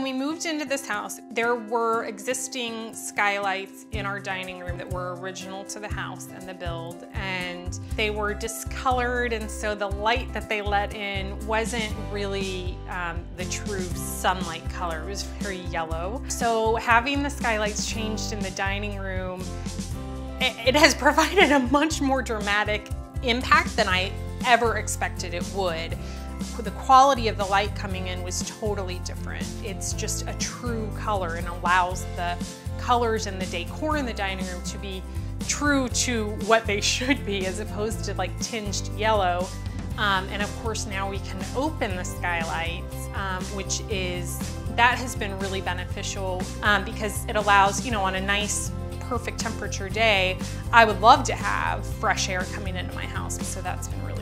we moved into this house, there were existing skylights in our dining room that were original to the house and the build, and they were discolored, and so the light that they let in wasn't really the true sunlight color. It was very yellow. So having the skylights changed in the dining room, it has provided a much more dramatic impact than I ever expected it would. The quality of the light coming in was totally different. It's just a true color and allows the colors and the decor in the dining room to be true to what they should be, as opposed to like tinged yellow. And of course now we can open the skylights, that has been really beneficial because it allows, you know, on a nice perfect temperature day, I would love to have fresh air coming into my house, so that's been really